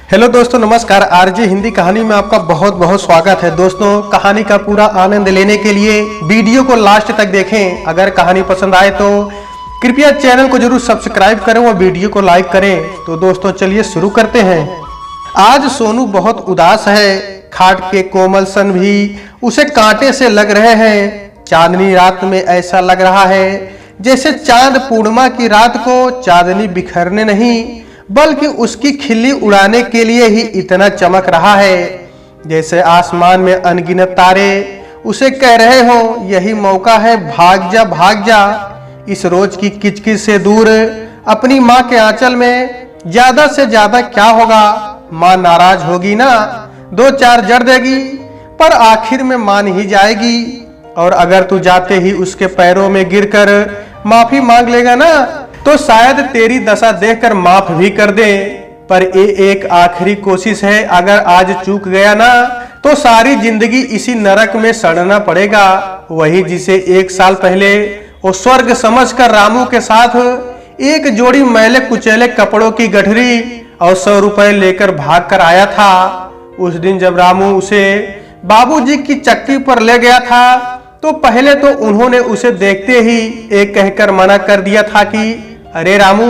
Hello दोस्तों, नमस्कार। RJ Hindi कहानी में आपका बहुत बहुत स्वागत है। दोस्तों, कहानी का पूरा आनंद लेने के लिए वीडियो को लास्ट तक देखें। अगर कहानी पसंद आए तो कृपया चैनल को जरूर सब्सक्राइब करें और वीडियो को लाइक करें। तो दोस्तों चलिए शुरू करते हैं। आज सोनू बहुत उदास है। खाट के कोमल सन भी उसे कांटे से लग रहे हैं। चांदनी रात में ऐसा लग रहा है जैसे चांद पूर्णिमा की रात को चांदनी बिखरने नहीं बल्कि उसकी खिल्ली उड़ाने के लिए ही इतना चमक रहा है। जैसे आसमान में अनगिनत तारे उसे कह रहे हो यही मौका है, भाग जा भाग जा इस रोज की किचकिच से दूर अपनी माँ के आंचल में। ज्यादा से ज्यादा क्या होगा, माँ नाराज होगी ना, दो चार जड़ देगी, पर आखिर में मान ही जाएगी। और अगर तू जाते ही उसके पैरों में गिरकर माफी मांग लेगा ना तो शायद तेरी दशा देखकर माफ भी कर दे। पर ये एक आखिरी कोशिश है। अगर आज चूक गया ना तो सारी जिंदगी इसी नरक में सड़ना पड़ेगा। वही जिसे 1 साल पहले वो स्वर्ग समझकर रामू के साथ एक जोड़ी मैले कुचैले कपड़ों की गठरी और 100 रुपए लेकर भाग कर आया था। उस दिन जब रामू उसे बाबूजी की चक्की पर ले गया था तो पहले तो उन्होंने उसे देखते ही एक कहकर मना कर दिया था कि अरे रामू,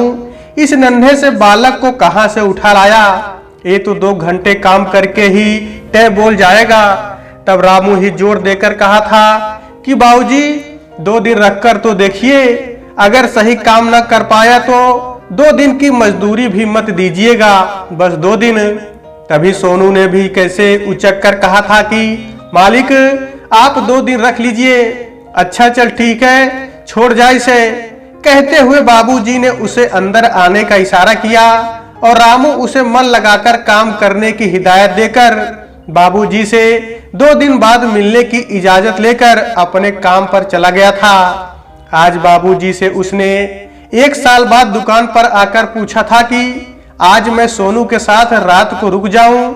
इस नन्हे से बालक को कहां से उठा लाया, ये तो 2 घंटे काम करके ही तय बोल जाएगा। तब रामू ही जोर देकर कहा था कि बाबूजी 2 दिन रखकर तो देखिए, अगर सही काम न कर पाया तो 2 दिन की मजदूरी भी मत दीजिएगा, बस 2 दिन। तभी सोनू ने भी कैसे उचक कर कहा था कि मालिक आप 2 दिन रख लीजिए। अच्छा चल ठीक है, छोड़ जा इसे। कहते हुए बाबूजी ने उसे अंदर आने का इशारा किया और रामू उसे मन लगाकर काम करने की हिदायत देकर बाबूजी से 2 दिन बाद मिलने की इजाजत लेकर अपने काम पर चला गया था। आज बाबूजी से उसने 1 साल बाद दुकान पर आकर पूछा था कि आज मैं सोनू के साथ रात को रुक जाऊं,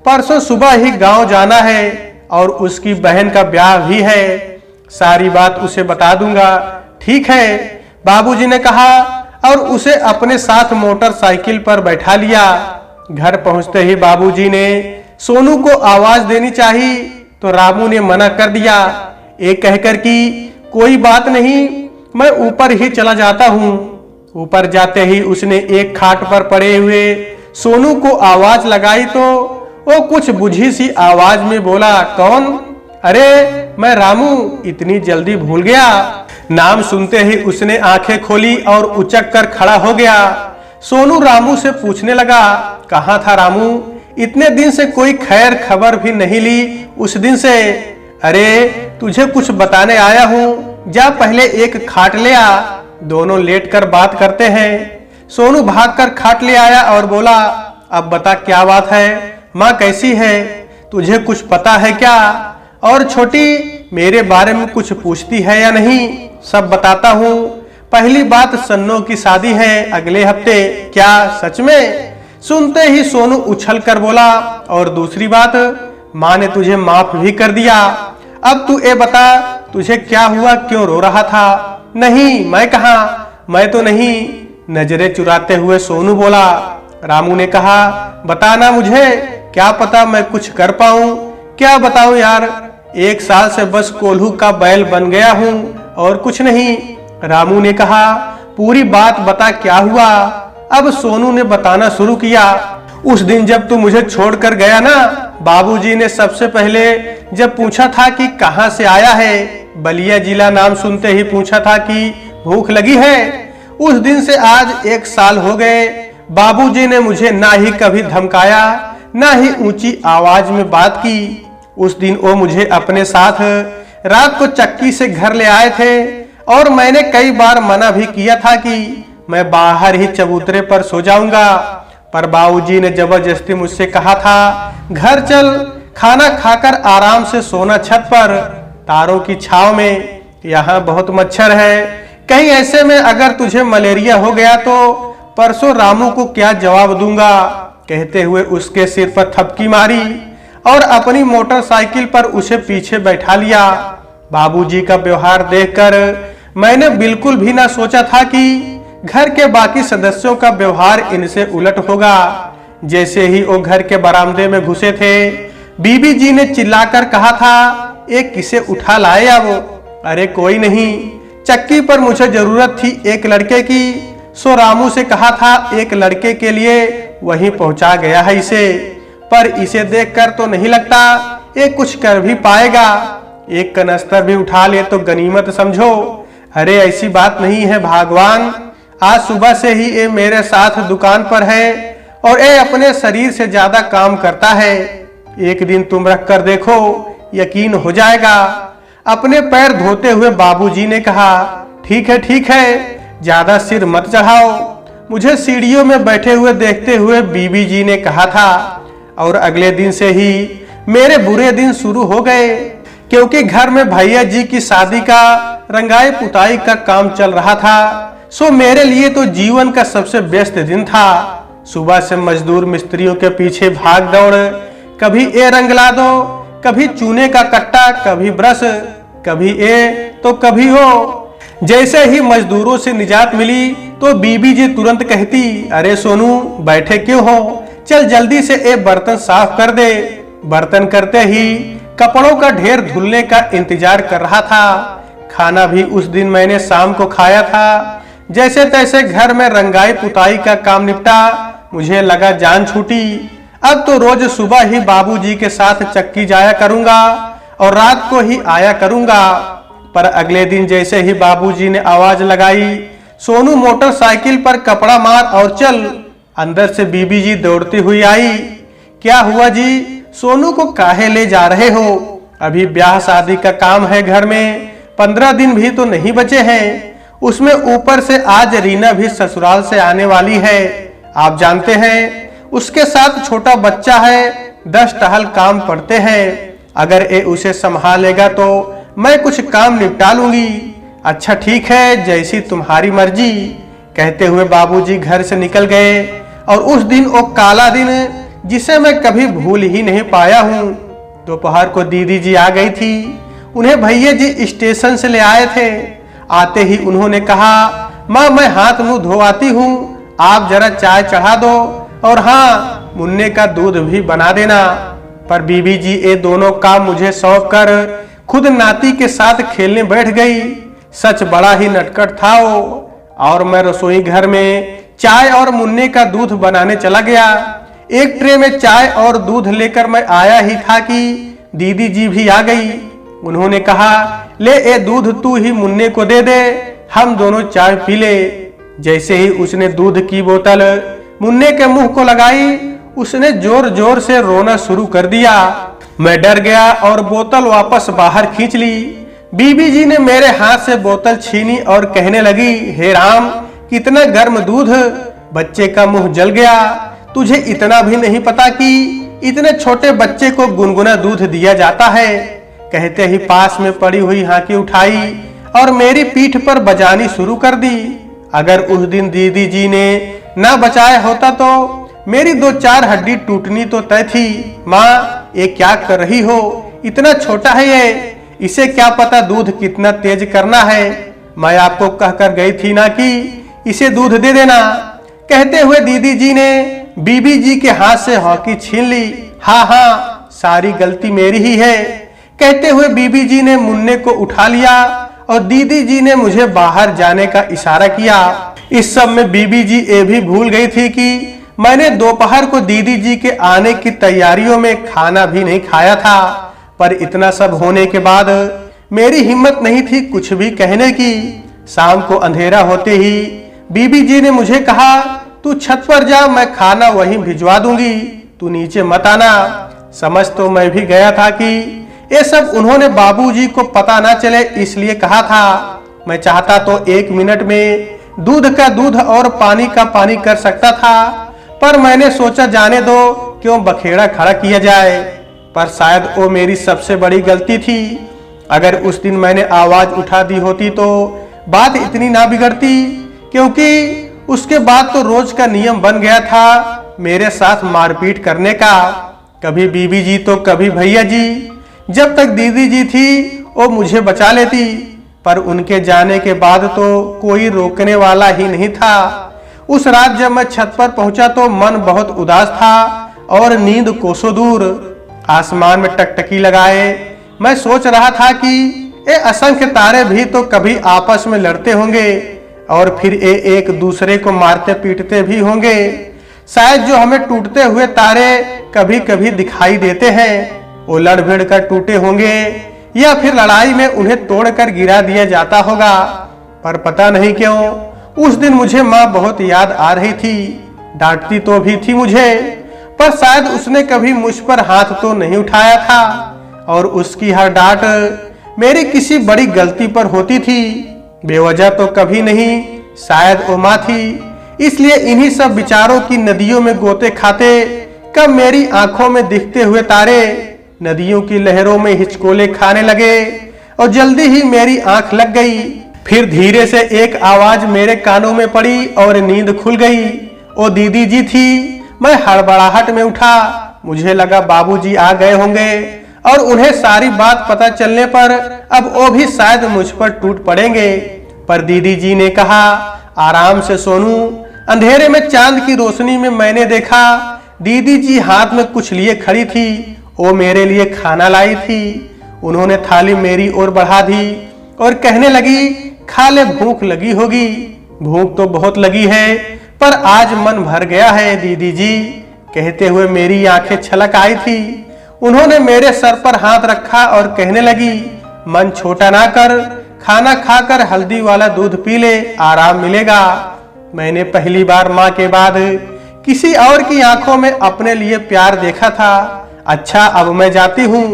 परसों सुबह ही गांव जाना है और उसकी बहन का ब्याह भी है, सारी बात उसे बता दूंगा। ठीक है, बाबूजी ने कहा और उसे अपने साथ मोटरसाइकिल पर बैठा लिया। घर पहुंचते ही बाबूजी ने सोनू को आवाज देनी चाहिए तो रामू ने मना कर दिया, एक कहकर कि कोई बात नहीं, मैं ऊपर ही चला जाता हूं। ऊपर जाते ही उसने एक खाट पर पड़े हुए सोनू को आवाज लगाई तो वो कुछ बुझी सी आवाज में बोला, कौन? अरे मैं रामू, इतनी जल्दी भूल गया। नाम सुनते ही उसने आंखें खोली और उचक कर खड़ा हो गया। सोनू रामू से पूछने लगा, कहाँ था रामू? इतने दिन से कोई खैर खबर भी नहीं ली उस दिन से। अरे तुझे कुछ बताने आया हूँ, जा पहले एक खाट ले आ, दोनों लेट कर बात करते हैं। सोनू भागकर खाट ले आया और बोला, अब बता क्या बात है, माँ कैसी है, तुझे कुछ पता है क्या? और छोटी मेरे बारे में कुछ पूछती है या नहीं? सब बताता हूँ। पहली बात, सन्नो की शादी है अगले हफ्ते। क्या सच में? सुनते ही सोनू उछल कर बोला, और दूसरी बात, माँ ने तुझे माफ भी कर दिया। अब तू ये बता, तुझे क्या हुआ, क्यों रो रहा था? नहीं, मैं कहाँ, मैं तो नहीं, नजरें चुराते हुए सोनू बोला। रामू ने कहा, बताना मुझे, क्या पता मैं कुछ कर पाऊं। क्या बताऊं यार, 1 साल से बस कोल्हू का बैल बन गया हूं और कुछ नहीं। रामू ने कहा, पूरी बात बता क्या हुआ। अब सोनू ने बताना शुरू किया। उस दिन जब तू मुझे छोड़कर गया ना, बाबूजी ने सबसे पहले जब पूछा था कि कहां से आया है, बलिया जिला नाम सुनते ही पूछा था कि भूख लगी है। उस दिन से आज 1 साल हो गए। बाबूजी ने मुझे ना ही कभी धमकाया, ना ही ऊंची आवाज में बात की। उस दिन वो मुझे अपने साथ रात को चक्की से घर ले आए थे और मैंने कई बार मना भी किया था कि मैं बाहर ही चबूतरे पर सो जाऊंगा, पर बाबूजी ने जबरदस्ती मुझसे कहा था, घर चल, खाना खाकर आराम से सोना छत पर तारों की छांव में, यहाँ बहुत मच्छर है, कहीं ऐसे में अगर तुझे मलेरिया हो गया तो परसों रामू को क्या जवाब दूंगा। कहते हुए उसके सिर पर थपकी मारी और अपनी मोटरसाइकिल पर उसे पीछे बैठा लिया। बाबूजी का व्यवहार देखकर मैंने बिल्कुल भी ना सोचा था कि घर के बाकी सदस्यों का व्यवहार इनसे उलट होगा। जैसे ही वो घर के बरामदे में घुसे थे, बीबी जी ने चिल्लाकर कहा था, एक किसे उठा लाया वो? अरे कोई नहीं, चक्की पर मुझे जरूरत थी एक लड़के की, सो रामू से कहा था एक लड़के के लिए, वहीं पहुंचा गया है इसे। पर इसे देखकर तो नहीं लगता ये कुछ कर भी पाएगा। एक कनस्तर भी उठा ले तो गनीमत समझो। अरे ऐसी बात नहीं है भगवान, आज सुबह से ही ये मेरे साथ दुकान पर है और ये अपने शरीर से ज्यादा काम करता है। एक दिन तुम रख कर देखो, यकीन हो जाएगा। अपने पैर धोते हुए बाबूजी ने कहा, ठीक है, ज्यादा सिर मत चढ़ाओ। मुझे सीढ़ियों में बैठे हुए देखते हुए बीबी जी ने कहा था। और अगले दिन से ही मेरे बुरे दिन शुरू हो गए, क्योंकि घर में भैया जी की शादी का रंगाई पुताई का काम चल रहा था। सो मेरे लिए तो जीवन का सबसे व्यस्त दिन था। सुबह से मजदूर मिस्त्रियों के पीछे भाग दौड़, कभी ए रंग ला दो, कभी चूने का कट्टा, कभी ब्रश, कभी ए तो कभी ओ। जैसे ही मजदूरों से निजात मिली तो बीबी जी तुरंत कहती, अरे सोनू बैठे क्यों हो, चल जल्दी से ए बर्तन साफ कर दे। बर्तन करते ही कपड़ों का ढेर धुलने का इंतजार कर रहा था। खाना भी उस दिन मैंने शाम को खाया था। जैसे तैसे घर में रंगाई पुताई का काम निपटा, मुझे लगा जान छूटी। अब तो रोज सुबह ही बाबूजी के साथ चक्की जाया करूंगा और रात को ही आया करूंगा। पर अगले दिन जैसे ही बाबूजी ने आवाज लगाई, सोनू मोटरसाइकिल पर कपड़ा मार और चल, अंदर से बीबी जी दौड़ती हुई आई। क्या हुआ जी, सोनू को काहे ले जा रहे हो? अभी ब्याह शादी का काम है घर में, 15 दिन भी तो नहीं बचे हैं। उसमें ऊपर से आज रीना भी ससुराल से आने वाली है। आप जानते हैं उसके साथ छोटा बच्चा है, 10 टहल काम पड़ते हैं। अगर ये उसे संभालेगा तो मैं कुछ काम निपटा लूंगी। अच्छा ठीक है, जैसी तुम्हारी मर्जी, कहते हुए बाबूजी घर से निकल गए। और उस दिन वो काला दिन जिसे मैं कभी भूल ही नहीं पाया हूँ। दोपहर को दीदी जी आ गई थी। उन्हें भैया जी स्टेशन से ले आए थे। आते ही उन्होंने कहा, माँ मैं हाथ मुंह धोआती हूँ, आप जरा चाय चढ़ा दो और हाँ मुन्ने का दूध भी बना देना। पर बीबी जी ये दोनों काम मुझे सौंप कर खुद नाती के साथ खेलने बैठ गई। सच बड़ा ही नटखट था वो। और मैं रसोई घर में चाय और मुन्ने का दूध बनाने चला गया। एक ट्रे में चाय और दूध लेकर मैं आया ही था कि दीदी जी भी आ गई। उन्होंने कहा, ले ये दूध तू ही मुन्ने को दे दे, हम दोनों चाय पी ले। जैसे ही उसने दूध की बोतल मुन्ने के मुंह को लगाई, उसने जोर जोर से रोना शुरू कर दिया। मैं डर गया और बोतल वापस बाहर खींच ली। बीबी जी ने मेरे हाथ से बोतल छीनी और कहने लगी, हे राम कितना गर्म दूध, बच्चे का मुंह जल गया। तुझे इतना भी नहीं पता कि इतने छोटे बच्चे को गुनगुना दूध दिया जाता है। कहते ही पास में पड़ी हुई हाकी उठाई और मेरी पीठ पर बजानी शुरू कर दी। अगर उस दिन दीदी जी ने ना बचाया होता तो मेरी 2-4 हड्डी टूटनी तो तय थी। माँ ये क्या कर रही हो, इतना छोटा है ये, इसे क्या पता दूध कितना तेज करना है। मैं आपको कहकर गई थी ना कि इसे दूध दे देना। कहते हुए दीदी जी ने बीबी जी के हाथ से हॉकी छीन ली। हाँ सारी गलती मेरी ही है। कहते हुए बीबी जी ने मुन्ने को उठा लिया और दीदी जी ने मुझे बाहर जाने का इशारा किया। इस सब में बीबी जी ये भी भूल गई थी कि मैंने दोपहर को दीदी जी के आने की तैयारियों में खाना भी नहीं खाया था। पर इतना सब होने के बाद मेरी हिम्मत नहीं थी कुछ भी कहने की। शाम को अंधेरा होते ही बीबी जी ने मुझे कहा, तू छत पर जा, मैं खाना वहीं भिजवा दूंगी, तू नीचे मत आना। समझ तो मैं भी गया था कि ये सब उन्होंने बाबूजी को पता ना चले इसलिए कहा था। मैं चाहता तो 1 मिनट में दूध का दूध और पानी का पानी कर सकता था, पर मैंने सोचा जाने दो, क्यों बखेड़ा खड़ा किया जाए। पर शायद वो मेरी सबसे बड़ी गलती थी। अगर उस दिन मैंने आवाज उठा दी होती तो बात इतनी ना बिगड़ती, क्योंकि उसके बाद तो रोज का नियम बन गया था मेरे साथ मारपीट करने का। कभी बीबी जी तो कभी भैया जी। जब तक दीदी जी थी वो मुझे बचा लेती, पर उनके जाने के बाद तो कोई रोकने वाला ही नहीं था। उस रात जब मैं छत पर पहुंचा तो मन बहुत उदास था और नींद कोसों दूर। आसमान में टकटकी लगाए मैं सोच रहा था कि ये असंख्य तारे भी तो कभी आपस में लड़ते होंगे और फिर ये एक दूसरे को मारते पीटते भी होंगे। शायद जो हमें टूटते हुए तारे कभी कभी दिखाई देते हैं वो लड़ भिड़ कर टूटे होंगे या फिर लड़ाई में उन्हें तोड़कर गिरा दिया जाता होगा। पर पता नहीं क्यों उस दिन मुझे माँ बहुत याद आ रही थी। डांटती तो भी थी मुझे, पर शायद उसने कभी मुझ पर हाथ तो नहीं उठाया था और उसकी हर डांट मेरी किसी बड़ी गलती पर होती थी, बेवजह तो कभी नहीं। शायद वो माँ थी, इसलिए इन्हीं सब विचारों की नदियों में गोते खाते कब मेरी आंखों में दिखते हुए तारे नदियों की लहरों में हिचकोले खाने लगे और जल्दी ही मेरी आंख लग गई। फिर धीरे से एक आवाज मेरे कानों में पड़ी और नींद खुल गई। वो दीदी जी थी। मैं हड़बड़ाहट में उठा। मुझे लगा बाबूजी आ गए होंगे और उन्हें सारी बात पता चलने पर अब वो भी शायद मुझ पर टूट पड़ेंगे। पर दीदी जी ने कहा, आराम से सोनू। अंधेरे में चांद की रोशनी में मैंने देखा दीदी जी हाथ में कुछ लिए खड़ी थी। वो मेरे लिए खाना लाई थी। उन्होंने थाली मेरी ओर बढ़ा दी और कहने लगी, खा ले, भूख लगी होगी। भूख तो बहुत लगी है पर आज मन भर गया है दीदी जी, कहते हुए मेरी आंखें छलक आई थी। उन्होंने मेरे सर पर हाथ रखा और कहने लगी, मन छोटा ना कर, खाना खाकर हल्दी वाला दूध पी ले, आराम मिलेगा। मैंने पहली बार माँ के बाद किसी और की आंखों में अपने लिए प्यार देखा था। अच्छा अब मैं जाती हूँ,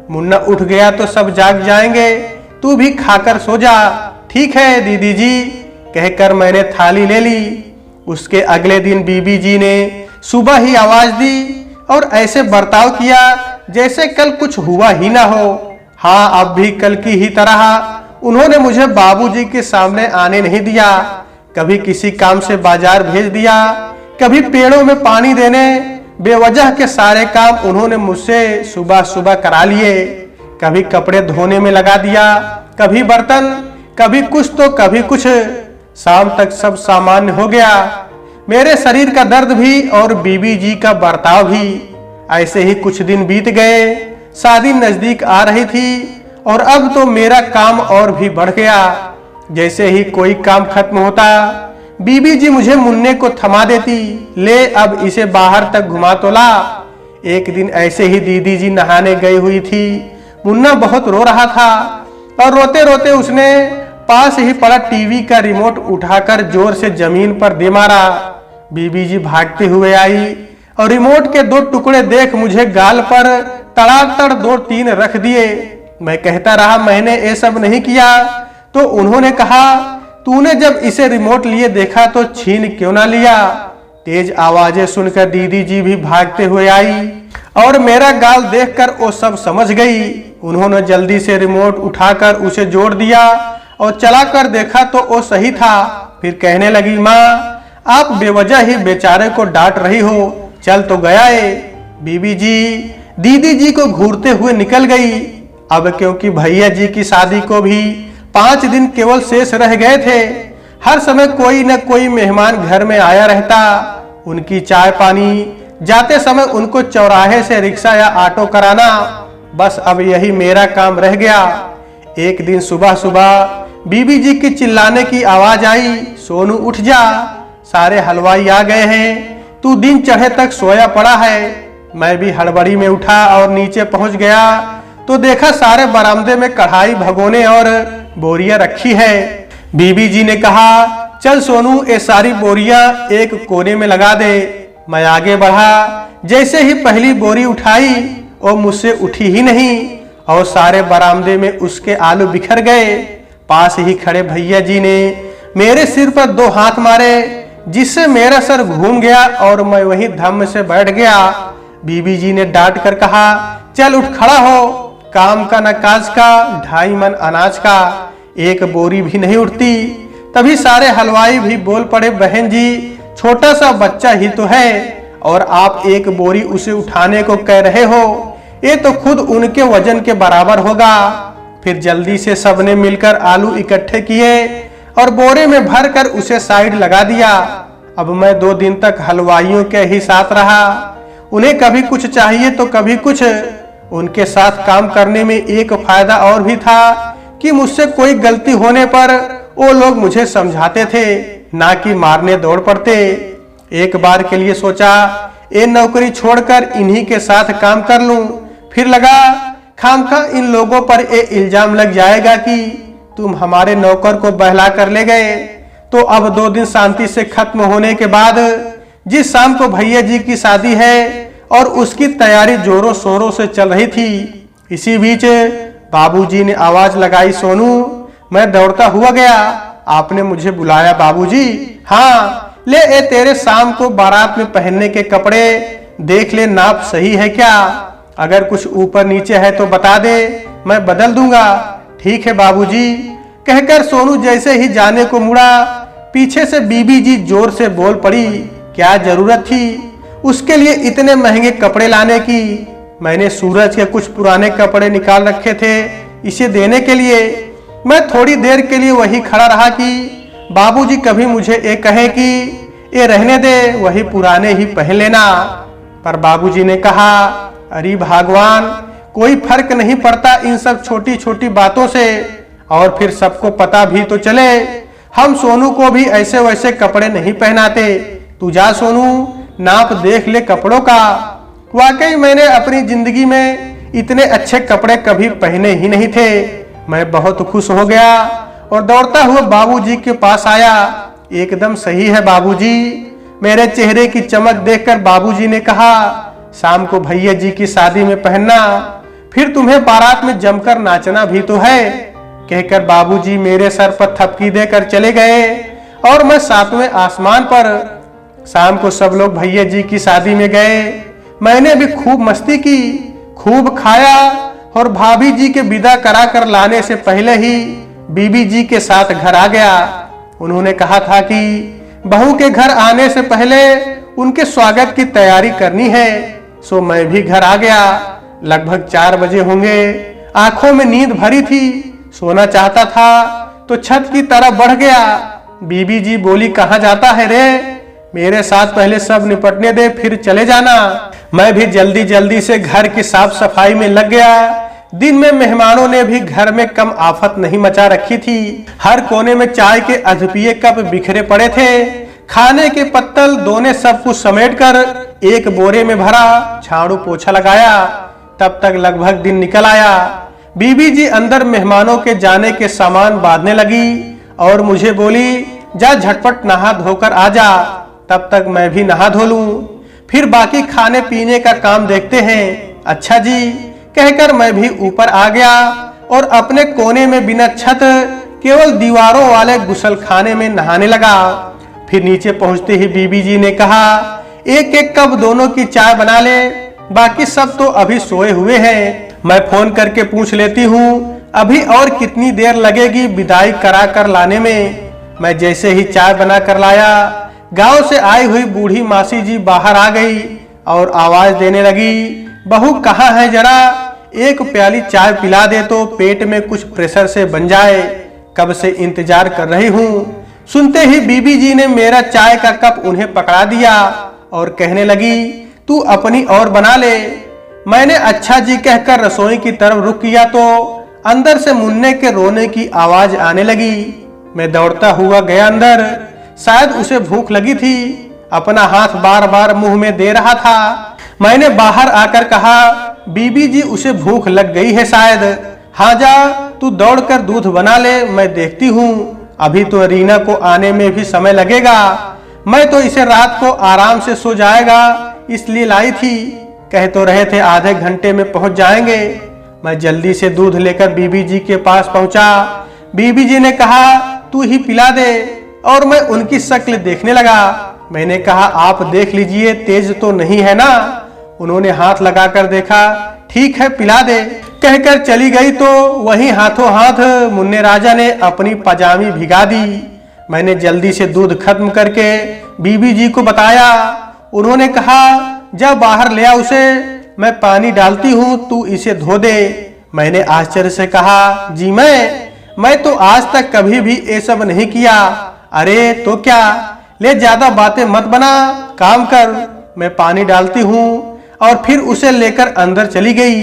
मुन्ना उठ गया तो सब जाग जाएंगे, तू भी खाकर सो जा। ठीक है दीदी जी, कहकर मैंने थाली ले ली। उसके अगले दिन बीबी जी ने सुबह ही आवाज दी और ऐसे बर्ताव किया जैसे कल कुछ हुआ ही ना हो। हाँ, अब भी कल की ही तरह उन्होंने मुझे बाबूजी के सामने आने नहीं दिया। कभी किसी काम से बाजार भेज दिया, कभी पेड़ों में पानी देने। बेवजह के सारे काम उन्होंने मुझसे सुबह सुबह करा लिए। कभी कपड़े धोने में लगा दिया, कभी बर्तन, कभी कुछ तो कभी कुछ। शाम तक सब सामान्य हो गया, मेरे शरीर का दर्द भी और बीबी जी का बर्ताव भी। ऐसे ही कुछ दिन बीत गए। शादी नजदीक आ रही थी और अब तो मेरा काम और भी बढ़ गया। जैसे ही कोई काम खत्म होता बीबी जी मुझे मुन्ने को थमा देती, ले अब इसे बाहर तक घुमा तो ला। एक दिन ऐसे ही दीदी जी नहाने गई हुई थी। मुन्ना बहुत रो रहा था और रोते रोते उसने पास ही पड़ा टीवी का रिमोट उठाकर जोर से जमीन पर दे मारा। बीबी जी भागते हुए आई और रिमोट के 2 टुकड़े देख मुझे गाल पर तड़ातड़ 2-3 रख दिए। मैं कहता रहा मैंने ये सब नहीं किया। तो उन्होंने कहा, तूने जब इसे रिमोट लिए देखा तो छीन क्यों ना लिया। तेज आवाजें सुनकर दीदी जी भी भागते हुए आई और मेरा गाल देखकर वो सब समझ गई। उन्होंने जल्दी से रिमोट उठाकर उसे जोड़ दिया और चलाकर देखा तो वो सही था। फिर कहने लगी, माँ आप बेवजह ही बेचारे को डांट रही हो, चल तो गया है। बीबी जी दीदी जी को घूरते हुए निकल गई। अब क्योंकि भैया जी की शादी को भी 5 दिन केवल शेष रह गए थे, हर समय कोई न कोई मेहमान घर में आया रहता। उनकी चाय पानी, जाते समय उनको चौराहे से रिक्शा या ऑटो कराना, बस अब यही मेरा काम रह गया। एक दिन सुबह सुबह बीबी जी की चिल्लाने की आवाज आई, सोनू उठ जा, सारे हलवाई आ गए हैं, तू दिन चढ़े तक सोया पड़ा है। मैं भी हड़बड़ी में उठा और नीचे पहुंच गया तो देखा सारे बरामदे में कढ़ाई, भगोने और बोरियां रखी है। बीबी जी ने कहा, चल सोनू ये सारी बोरियां एक कोने में लगा दे। मैं आगे बढ़ा, जैसे ही पहली बोरी उठाई वो मुझसे उठी ही नहीं और सारे बरामदे में उसके आलू बिखर गए। पास ही खड़े भैया जी ने मेरे सिर पर 2 हाथ मारे, जिससे मेरा सर घूम गया और मैं वहीं धम्म से बैठ गया। बीबी जी ने डांट कर कहा, चल उठ खड़ा हो, काम का न काज का, 2.5 मन अनाज का, एक बोरी भी नहीं उठती। तभी सारे हलवाई भी बोल पड़े, बहन जी छोटा सा बच्चा ही तो है और आप एक बोरी उसे उठाने को कह रहे हो, ये तो खुद उनके वजन के बराबर होगा। फिर जल्दी से सबने मिलकर आलू इकट्ठे किए और बोरे में भरकर उसे साइड लगा दिया। अब मैं 2 दिन तक हलवाइयों के ही साथ रहा। उन्हें कभी कुछ चाहिए तो कभी कुछ। उनके साथ काम करने में एक फायदा और भी था कि मुझसे कोई गलती होने पर वो लोग मुझे समझाते थे, ना कि मारने दौड़ पड़ते। एक बार के लिए सोचा ये नौकरी छोड़कर इन्हीं के साथ काम कर लूं। फिर लगा खामखा इन लोगों पर ये इल्जाम लग जाएगा कि तुम हमारे नौकर को बहला कर ले गए। तो अब 2 दिन शांति से खत्म होने के बाद जिस शाम को भैया जी की शादी है और उसकी तैयारी जोरों शोरों से चल रही थी, इसी बीच बाबूजी ने आवाज लगाई, सोनू। मैं दौड़ता हुआ गया। आपने मुझे बुलाया बाबूजी? हाँ, ले ए तेरे शाम को बारात में पहनने के कपड़े, देख ले नाप सही है क्या? अगर कुछ ऊपर नीचे है तो बता दे, मैं बदल दूंगा। ठीक है बाबूजी, कहकर सोनू जैसे ही जाने को मुड़ा, पीछे से बीबी जी जोर से बोल पड़ी, क्या जरूरत थी उसके लिए इतने महंगे कपड़े लाने की? मैंने सूरज के कुछ पुराने कपड़े निकाल रखे थे इसे देने के लिए। मैं थोड़ी देर के लिए वही खड़ा रहा कि बाबूजी कभी मुझे ये कहे कि ये रहने दे, वही पुराने ही पहन लेना। पर बाबूजी ने कहा, अरे भगवान, कोई फर्क नहीं पड़ता इन सब छोटी छोटी बातों से। और फिर सबको पता भी तो चले, हम सोनू को भी ऐसे वैसे कपड़े नहीं पहनाते। तू जा सोनू, नाप देख ले कपड़ों का। वाकई मैंने अपनी जिंदगी में इतने अच्छे कपड़े कभी पहने ही नहीं थे। मैं बहुत खुश हो गया और दौड़ता हुआ बाबूजी के पास आया। एकदम सही है बाबूजी। मेरे चेहरे की चमक देखकर बाबूजी ने कहा, शाम को भैया जी की शादी में पहनना, फिर तुम्हें बारात में जमकर नाचना भी तो है। कहकर बाबूजी मेरे सर पर थपकी देकर चले गए और मैं 7वें आसमान पर। शाम को सब लोग भैया जी की शादी में गए। मैंने भी खूब मस्ती की, खूब खाया और भाभी जी के विदा करा कर लाने से पहले ही बीबी जी के साथ घर आ गया। उन्होंने कहा था कि बहू के घर आने से पहले उनके स्वागत की तैयारी करनी है। सो मैं भी घर आ गया। लगभग 4 बजे होंगे। आंखों में नींद भरी थी, सोना चाहता था तो छत की तरफ बढ़ गया। बीबी जी बोली, कहाँ जाता है रे? मेरे साथ पहले सब निपटने दे, फिर चले जाना। मैं भी जल्दी जल्दी से घर की साफ सफाई में लग गया। दिन में मेहमानों ने भी घर में कम आफत नहीं मचा रखी थी। हर कोने में चाय के अधपिए कप बिखरे पड़े थे। खाने के पत्तल दोने सब कुछ समेटकर एक बोरे में भरा, झाड़ू पोछा लगाया। तब तक लगभग दिन निकल आया। बीबी जी अंदर मेहमानों के जाने के सामान बांधने लगी और मुझे बोली, जा झटपट नहा धोकर आ जा, तब तक मैं भी नहा धो लूं, फिर बाकी खाने पीने का काम देखते हैं। अच्छा जी, कहकर मैं भी ऊपर आ गया और अपने कोने में बिना छत केवल दीवारों वाले गुसलखाने में नहाने लगा। फिर नीचे पहुंचते ही बीबी जी ने कहा, एक एक कप दोनों की चाय बना ले, बाकी सब तो अभी सोए हुए हैं। मैं फोन करके पूछ लेती हूँ अभी और कितनी देर लगेगी विदाई करा कर लाने में। मैं जैसे ही चाय बना कर लाया, गांव से आई हुई बूढ़ी मासी जी बाहर आ गई और आवाज देने लगी, बहू कहाँ है, जरा एक प्याली चाय पिला दे तो पेट में कुछ प्रेशर से बन जाए, कब से इंतजार कर रही हूँ। सुनते ही बीबी जी ने मेरा चाय का कप उन्हें पकड़ा दिया और कहने लगी, तू अपनी और बना ले। मैंने अच्छा जी कहकर रसोई की तरफ रुख किया तो अंदर से मुन्ने के रोने की आवाज आने लगी। मैं दौड़ता हुआ गया अंदर। शायद उसे भूख लगी थी, अपना हाथ बार बार मुंह में दे रहा था। मैंने बाहर आकर कहा, बीबी जी उसे भूख लग गई है शायद। हाँ जा, तू दौड़कर दूध बना ले, मैं देखती हूँ। अभी तो रीना को आने में भी समय लगेगा। मैं तो इसे रात को आराम से सो जाएगा इसलिए लाई थी। कह तो रहे थे आधे घंटे में पहुंच जाएंगे। मैं जल्दी से दूध लेकर बीबी जी के पास पहुंचा। बीबी जी ने कहा, तू ही पिला दे, और मैं उनकी शक्ल देखने लगा। मैंने कहा, आप देख लीजिए, तेज तो नहीं है ना? उन्होंने हाथ लगाकर देखा, ठीक है पिला दे, कहकर चली गई। तो वहीं हाथों हाथ मुन्ने राजा ने अपनी पजामी भिगा दी। मैंने जल्दी से दूध खत्म करके बीबी जी को बताया। उन्होंने कहा, जा बाहर ले आ उसे, मैं पानी डालती हूँ, तू इसे धो दे। मैंने आश्चर्य से कहा, जी मैं तो आज तक कभी भी ये सब नहीं किया। अरे तो क्या, ले ज्यादा बातें मत बना, काम कर, मैं पानी डालती हूँ। और फिर उसे लेकर अंदर चली गई।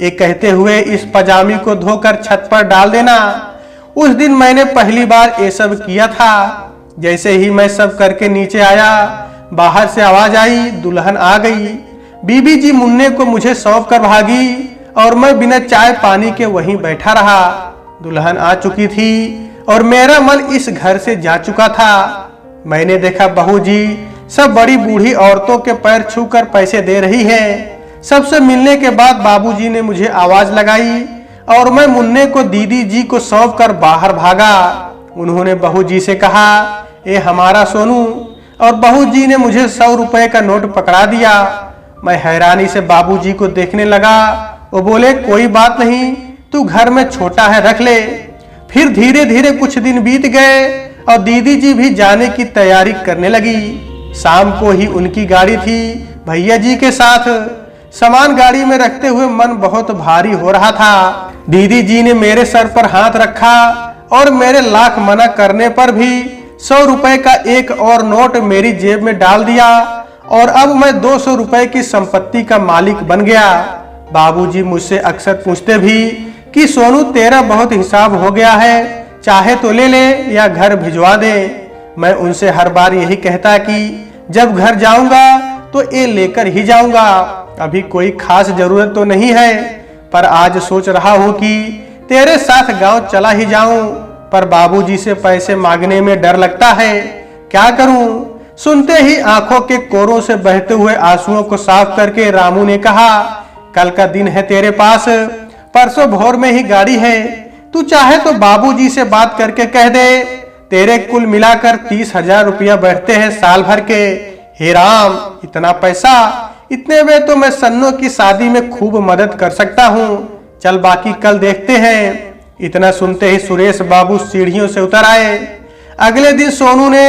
ये कहते हुए इस पजामी को धोकर छत पर डाल देना। उस दिन मैंने पहली बार ये सब किया था। जैसे ही मैं सब करके नीचे आया, बाहर से आवाज आई, दुल्हन आ गई। बीबी जी मुन्ने को मुझे सौंप कर भागी और मैं बिना चाय पानी के वहीं बैठा रहा। दुल्हन आ चुकी थी और मेरा मन इस घर से जा चुका था। मैंने देखा बहू जी सब बड़ी बूढ़ी औरतों के पैर छूकर पैसे दे रही है। सबसे मिलने के बाद बाबूजी ने मुझे आवाज लगाई और मैं मुन्ने को दीदी जी को सौंप कर बाहर भागा। उन्होंने बहू जी से कहा, ये हमारा सोनू। और बहू जी ने मुझे 100 रुपए का नोट पकड़ा दिया। मैं हैरानी से बाबूजी को देखने लगा। वो बोले, कोई बात नहीं, तू घर में छोटा है, रख ले। फिर धीरे धीरे कुछ दिन बीत गए और दीदी जी भी जाने की तैयारी करने लगी। शाम को ही उनकी गाड़ी थी भैया जी के साथ। सामान गाड़ी में रखते हुए मन बहुत भारी हो रहा था। दीदी जी ने मेरे सर पर हाथ रखा और मेरे लाख मना करने पर भी 100 रुपए का एक और नोट मेरी जेब में डाल दिया और अब मैं 200 रुपए की संपत्ति का मालिक बन गया। बाबूजी मुझसे अक्सर पूछते भी कि सोनू तेरा बहुत हिसाब हो गया है, चाहे तो ले ले या घर भिजवा दे। मैं उनसे हर बार यही कहता कि जब घर जाऊंगा तो ये लेकर ही जाऊंगा, अभी कोई खास जरूरत तो नहीं है। पर आज सोच रहा हूँ कि तेरे साथ गांव चला ही जाऊं, पर बाबूजी से पैसे मांगने में डर लगता है, क्या करूं। सुनते ही आंखों के कोरों से बहते हुए आंसुओं को साफ करके रामू ने कहा, कल का दिन है तेरे पास, परसों भोर में ही गाड़ी है, तू चाहे तो बाबूजी से बात करके कह दे, तेरे कुल मिलाकर 30,000 रुपया बैठते हैं साल भर के। हे राम, इतना पैसा, इतने में तो मैं सन्नो की शादी में खूब मदद कर सकता हूँ, चल बाकी कल देखते हैं। इतना सुनते ही सुरेश बाबू सीढ़ियों से उतर आए। अगले दिन सोनू ने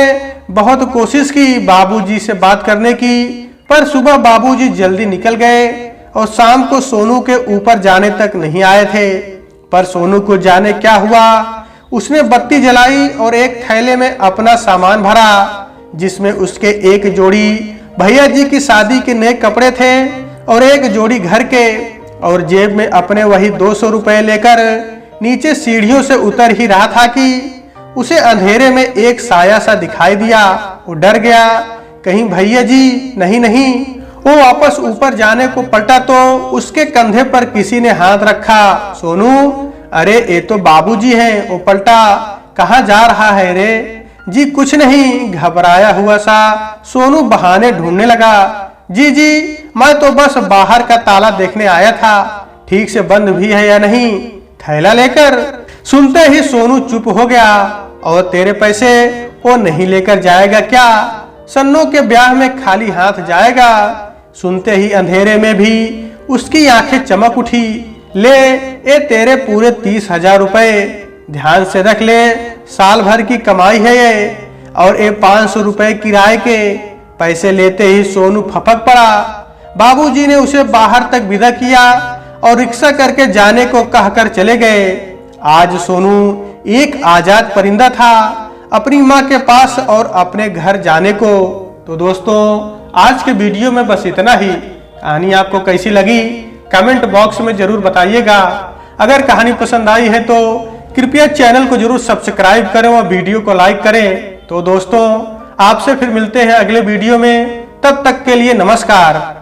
बहुत कोशिश की बाबूजी से बात करने की, पर सुबह बाबूजी जल्दी निकल गए और शाम को सोनू के ऊपर जाने तक नहीं आए थे। पर सोनू को जाने क्या हुआ, उसने बत्ती जलाई और एक थैले में अपना सामान भरा, जिसमें उसके एक जोड़ी भैया जी की शादी के नए कपड़े थे और एक जोड़ी घर के, और जेब में अपने वही 200 रुपए लेकर नीचे सीढ़ियों से उतर ही रहा था कि उसे अंधेरे में एक साया सा दिखाई दिया। वो डर गया, कहीं भैया जी नहीं नहीं। वो वापस ऊपर जाने को पलटा तो उसके कंधे पर किसी ने हाथ रखा। सोनू, अरे ये तो बाबूजी हैं। वो पलटा, कहाँ जा रहा है रे? जी कुछ नहीं, घबराया हुआ सा सोनू बहाने ढूंढने लगा। जी मैं तो बस बाहर का ताला देखने आया था, ठीक से बंद भी है या नहीं, थैला लेकर। सुनते ही सोनू चुप हो गया। और तेरे पैसे वो नहीं लेकर जाएगा क्या? सन्नो के ब्याह में खाली हाथ जाएगा? सुनते ही अंधेरे में भी उसकी आंखें चमक उठी। ले, ये तेरे पूरे 30,000 रुपए, ध्यान से रख ले, साल भर की कमाई है ये। और ये 500 रुपए किराए के। पैसे लेते ही सोनू फपक पड़ा। बाबूजी ने उसे बाहर तक विदा किया और रिक्शा करके जाने को कहकर चले गए। आज सोनू एक आजाद परिंदा था, अपनी माँ के पास और अपने घर जाने को। तो दोस्तों, आज के वीडियो में बस इतना ही। कहानी आपको कैसी लगी कमेंट बॉक्स में जरूर बताइएगा। अगर कहानी पसंद आई है तो कृपया चैनल को जरूर सब्सक्राइब करें और वीडियो को लाइक करें। तो दोस्तों, आपसे फिर मिलते हैं अगले वीडियो में, तब तक के लिए नमस्कार।